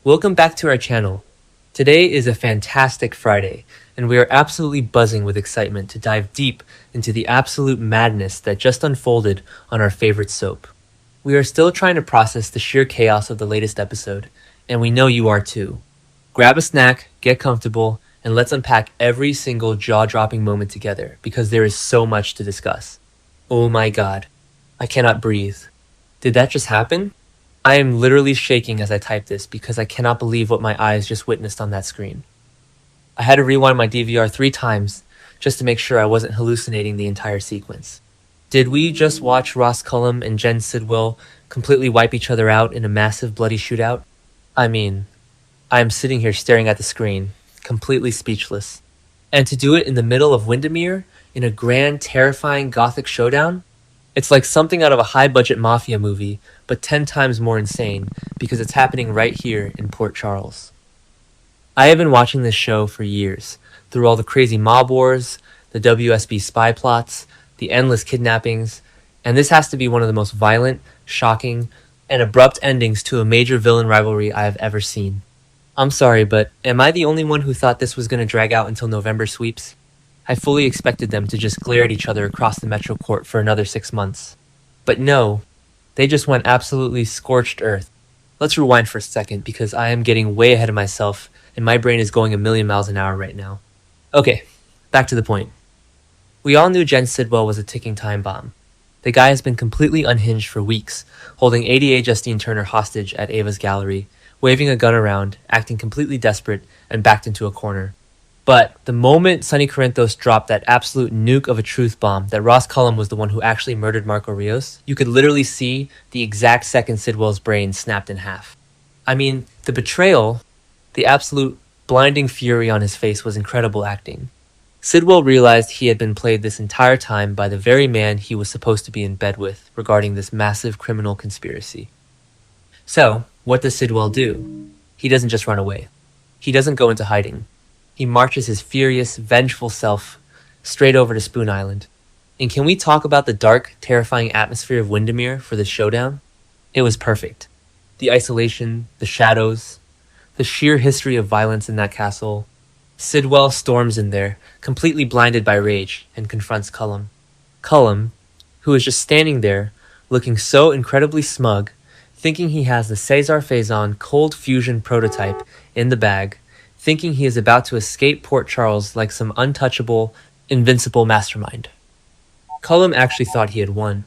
Welcome back to our channel. Today is a fantastic Friday, and we are absolutely buzzing with excitement to dive deep into the absolute madness that just unfolded on our favorite soap. We are still trying to process the sheer chaos of the latest episode, and we know you are too. Grab a snack, get comfortable, and let's unpack every single jaw-dropping moment together because there is so much to discuss. Oh my god, I cannot breathe. Did that just happen? I am literally shaking as I type this because I cannot believe what my eyes just witnessed on that screen. I had to rewind my DVR 3 times just to make sure I wasn't hallucinating the entire sequence. Did we just watch Ross Cullum and Jen Sidwell completely wipe each other out in a massive bloody shootout? I mean, I am sitting here staring at the screen, completely speechless. And to do it in the middle of Windermere, in a grand, terrifying gothic showdown? It's like something out of a high-budget mafia movie, but 10 times more insane because it's happening right here in Port Charles. I have been watching this show for years, through all the crazy mob wars, the WSB spy plots, the endless kidnappings, and this has to be one of the most violent, shocking, and abrupt endings to a major villain rivalry I have ever seen. I'm sorry, but am I the only one who thought this was going to drag out until November sweeps? I fully expected them to just glare at each other across the Metro Court for another 6 months. But no, they just went absolutely scorched earth. Let's rewind for a second because I am getting way ahead of myself and my brain is going a million miles an hour right now. Okay, back to the point. We all knew Jen Sidwell was a ticking time bomb. The guy has been completely unhinged for weeks, holding ADA Justine Turner hostage at Ava's gallery, waving a gun around, acting completely desperate, and backed into a corner. But the moment Sonny Corinthos dropped that absolute nuke of a truth bomb that Ross Cullum was the one who actually murdered Marco Rios, you could literally see the exact second Sidwell's brain snapped in half. I mean, the betrayal, the absolute blinding fury on his face was incredible acting. Sidwell realized he had been played this entire time by the very man he was supposed to be in bed with regarding this massive criminal conspiracy. So, what does Sidwell do? He doesn't just run away. He doesn't go into hiding. He marches his furious, vengeful self straight over to Spoon Island. And can we talk about the dark, terrifying atmosphere of Windermere for this showdown? It was perfect. The isolation, the shadows, the sheer history of violence in that castle. Sidwell storms in there, completely blinded by rage, and confronts Cullum. Cullum, who is just standing there, looking so incredibly smug, thinking he has the Cesar Faison cold fusion prototype in the bag, thinking he is about to escape Port Charles like some untouchable, invincible mastermind. Cullum actually thought he had won.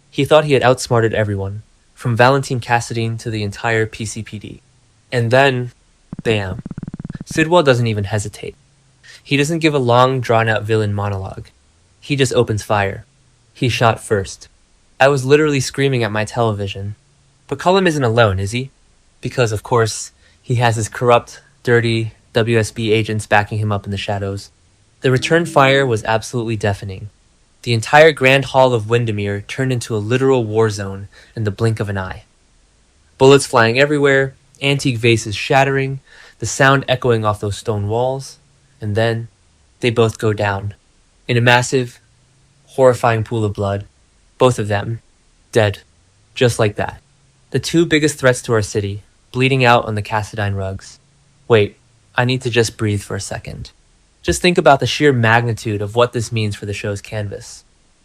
He thought he had outsmarted everyone, from Valentine Cassadine to the entire PCPD. And then, bam. Sidwell doesn't even hesitate. He doesn't give a long, drawn-out villain monologue. He just opens fire. He shot first. I was literally screaming at my television. But Cullum isn't alone, is he? Because, of course, he has his corrupt, dirty WSB agents backing him up in the shadows. The return fire was absolutely deafening. The entire Grand Hall of Windermere turned into a literal war zone in the blink of an eye. Bullets flying everywhere, antique vases shattering, the sound echoing off those stone walls, and then they both go down. In a massive, horrifying pool of blood. Both of them, dead. Just like that. The two biggest threats to our city, bleeding out on the Cassadine rugs. Wait, I need to just breathe for a second. Just think about the sheer magnitude of what this means for the show's canvas.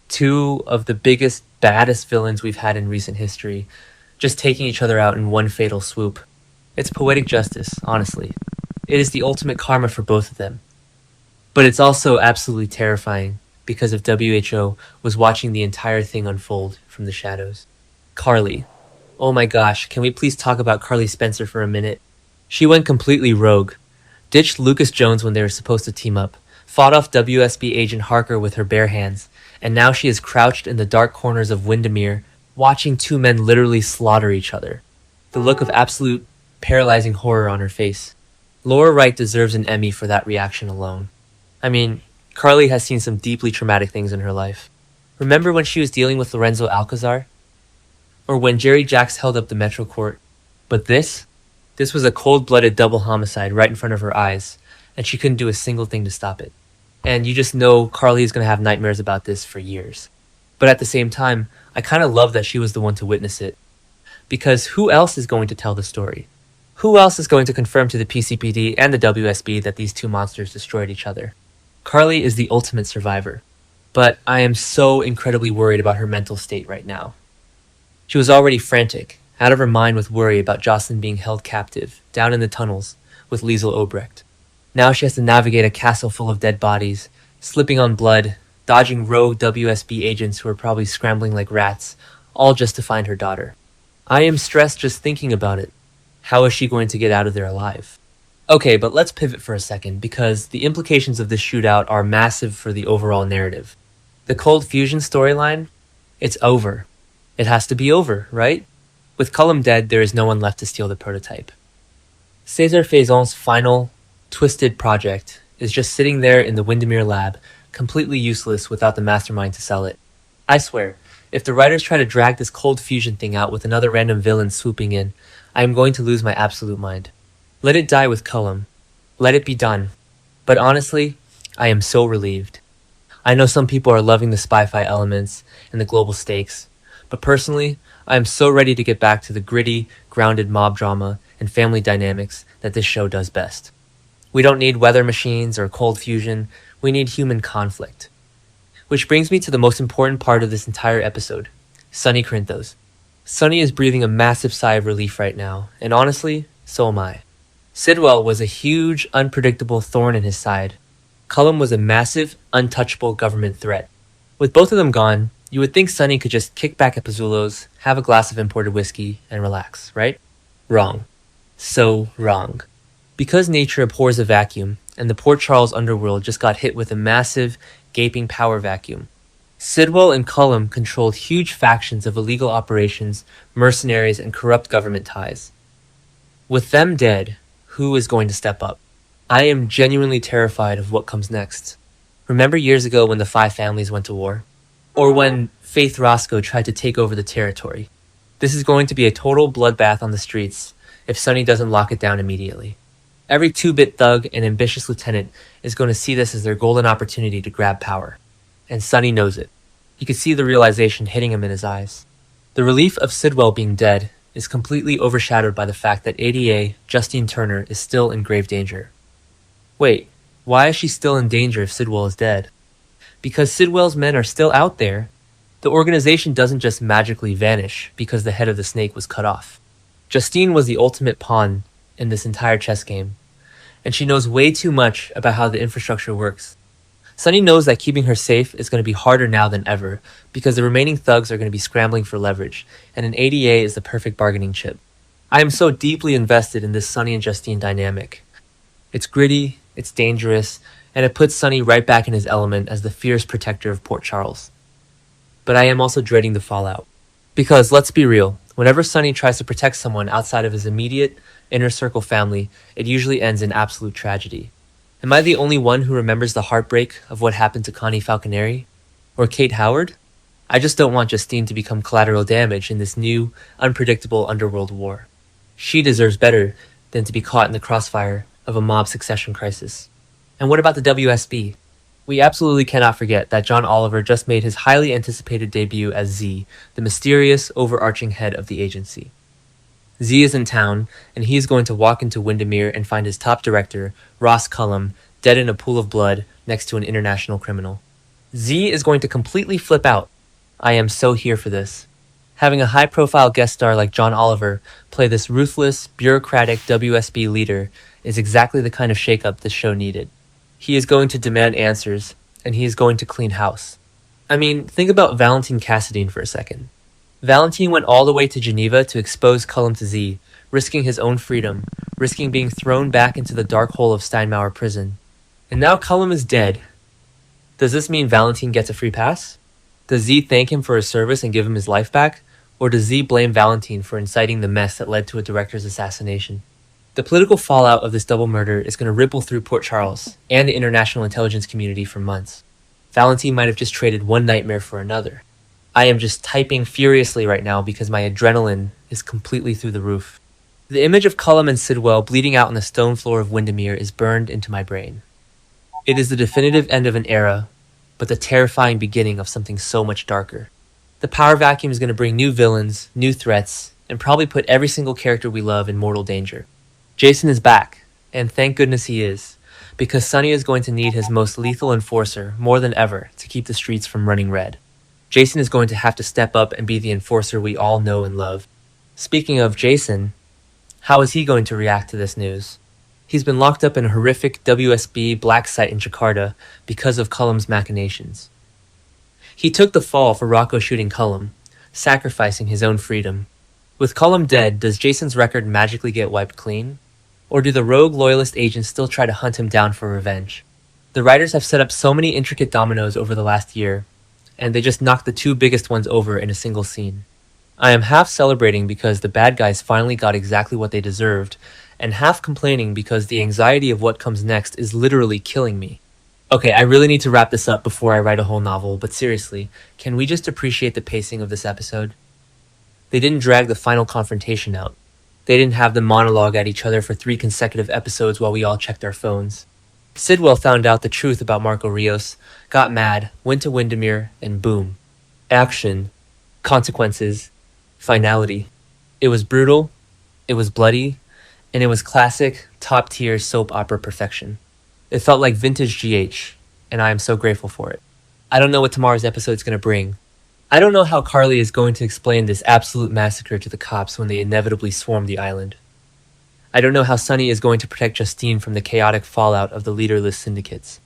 Two of the biggest, baddest villains we've had in recent history, just taking each other out in one fatal swoop. It's poetic justice, honestly. It is the ultimate karma for both of them. But it's also absolutely terrifying because if WHO was watching the entire thing unfold from the shadows. Carly. Oh my gosh, can we please talk about Carly Spencer for a minute? She went completely rogue. Ditched Lucas Jones when they were supposed to team up, fought off WSB agent Harker with her bare hands, and now she is crouched in the dark corners of Windermere, watching two men literally slaughter each other. The look of absolute, paralyzing horror on her face. Laura Wright deserves an Emmy for that reaction alone. I mean, Carly has seen some deeply traumatic things in her life. Remember when she was dealing with Lorenzo Alcazar? Or when Jerry Jacks held up the Metro Court? But this was a cold-blooded double homicide right in front of her eyes, and she couldn't do a single thing to stop it. And you just know Carly is going to have nightmares about this for years. But at the same time, I kind of love that she was the one to witness it. Because who else is going to tell the story? Who else is going to confirm to the PCPD and the WSB that these two monsters destroyed each other? Carly is the ultimate survivor, but I am so incredibly worried about her mental state right now. She was already frantic, out of her mind with worry about Jocelyn being held captive, down in the tunnels, with Liesel Obrecht. Now she has to navigate a castle full of dead bodies, slipping on blood, dodging rogue WSB agents who are probably scrambling like rats, all just to find her daughter. I am stressed just thinking about it. How is she going to get out of there alive? Okay, but let's pivot for a second, because the implications of this shootout are massive for the overall narrative. The Cold Fusion storyline? It's over. It has to be over, right? With Cullum dead, there is no one left to steal the prototype. César Faison's final, twisted project is just sitting there in the Windermere lab, completely useless without the mastermind to sell it. I swear, if the writers try to drag this Cold Fusion thing out with another random villain swooping in, I am going to lose my absolute mind. Let it die with Cullum. Let it be done. But honestly, I am so relieved. I know some people are loving the spy-fi elements and the global stakes, but personally, I am so ready to get back to the gritty, grounded mob drama and family dynamics that this show does best. We don't need weather machines or cold fusion, we need human conflict. Which brings me to the most important part of this entire episode, Sonny Corinthos. Sonny is breathing a massive sigh of relief right now, and honestly, so am I. Sidwell was a huge, unpredictable thorn in his side. Cullum was a massive, untouchable government threat. With both of them gone, you would think Sonny could just kick back at Pizzulo's, have a glass of imported whiskey, and relax, right? Wrong. So wrong. Because nature abhors a vacuum, and the Port Charles underworld just got hit with a massive, gaping power vacuum, Sidwell and Cullum controlled huge factions of illegal operations, mercenaries, and corrupt government ties. With them dead, who is going to step up? I am genuinely terrified of what comes next. Remember years ago when the Five Families went to war? Or when Faith Roscoe tried to take over the territory? This is going to be a total bloodbath on the streets if Sonny doesn't lock it down immediately. Every two-bit thug and ambitious lieutenant is going to see this as their golden opportunity to grab power. And Sonny knows it. You could see the realization hitting him in his eyes. The relief of Sidwell being dead is completely overshadowed by the fact that ADA, Justine Turner, is still in grave danger. Wait, why is she still in danger if Sidwell is dead? Because Sidwell's men are still out there. The organization doesn't just magically vanish because the head of the snake was cut off. Justine was the ultimate pawn in this entire chess game, and she knows way too much about how the infrastructure works. Sonny knows that keeping her safe is going to be harder now than ever because the remaining thugs are going to be scrambling for leverage, and an ADA is the perfect bargaining chip. I am so deeply invested in this Sonny and Justine dynamic. It's gritty, it's dangerous, and it puts Sonny right back in his element as the fierce protector of Port Charles. But I am also dreading the fallout. Because, let's be real, whenever Sonny tries to protect someone outside of his immediate, inner circle family, it usually ends in absolute tragedy. Am I the only one who remembers the heartbreak of what happened to Connie Falconeri? Or Kate Howard? I just don't want Justine to become collateral damage in this new, unpredictable underworld war. She deserves better than to be caught in the crossfire of a mob succession crisis. And what about the WSB? We absolutely cannot forget that John Oliver just made his highly anticipated debut as Z, the mysterious, overarching head of the agency. Z is in town, and he is going to walk into Windermere and find his top director, Ross Cullum, dead in a pool of blood next to an international criminal. Z is going to completely flip out. I am so here for this. Having a high-profile guest star like John Oliver play this ruthless, bureaucratic WSB leader is exactly the kind of shakeup this show needed. He is going to demand answers, and he is going to clean house. I mean, think about Valentine Cassadine for a second. Valentine went all the way to Geneva to expose Cullum to Z, risking his own freedom, risking being thrown back into the dark hole of Steinmauer prison. And now Cullum is dead. Does this mean Valentine gets a free pass? Does Z thank him for his service and give him his life back? Or does Z blame Valentine for inciting the mess that led to a director's assassination? The political fallout of this double murder is going to ripple through Port Charles and the international intelligence community for months. Valentine might have just traded one nightmare for another. I am just typing furiously right now because my adrenaline is completely through the roof. The image of Cullum and Sidwell bleeding out on the stone floor of Windermere is burned into my brain. It is the definitive end of an era, but the terrifying beginning of something so much darker. The power vacuum is going to bring new villains, new threats, and probably put every single character we love in mortal danger. Jason is back, and thank goodness he is, because Sonny is going to need his most lethal enforcer more than ever to keep the streets from running red. Jason is going to have to step up and be the enforcer we all know and love. Speaking of Jason, how is he going to react to this news? He's been locked up in a horrific WSB black site in Jakarta because of Cullum's machinations. He took the fall for Rocco shooting Cullum, sacrificing his own freedom. With Cullum dead, does Jason's record magically get wiped clean? Or do the rogue loyalist agents still try to hunt him down for revenge? The writers have set up so many intricate dominoes over the last year, and they just knocked the two biggest ones over in a single scene. I am half celebrating because the bad guys finally got exactly what they deserved, and half complaining because the anxiety of what comes next is literally killing me. Okay, I really need to wrap this up before I write a whole novel, but seriously, can we just appreciate the pacing of this episode? They didn't drag the final confrontation out. They didn't have them monologue at each other for 3 consecutive episodes while we all checked our phones. Sidwell found out the truth about Marco Rios, got mad, went to Windermere, and boom. Action, consequences, finality. It was brutal, it was bloody, and it was classic, top-tier soap opera perfection. It felt like vintage GH, and I am so grateful for it. I don't know what tomorrow's episode is going to bring. I don't know how Carly is going to explain this absolute massacre to the cops when they inevitably swarm the island. I don't know how Sonny is going to protect Justine from the chaotic fallout of the leaderless syndicates.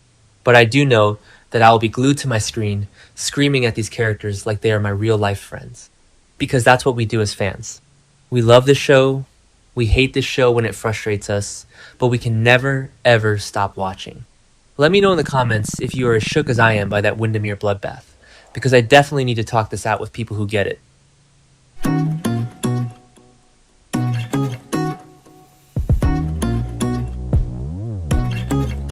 But I do know that I will be glued to my screen, screaming at these characters like they are my real-life friends. Because that's what we do as fans. We love this show, we hate this show when it frustrates us, but we can never, ever stop watching. Let me know in the comments if you are as shook as I am by that Windermere bloodbath, because I definitely need to talk this out with people who get it.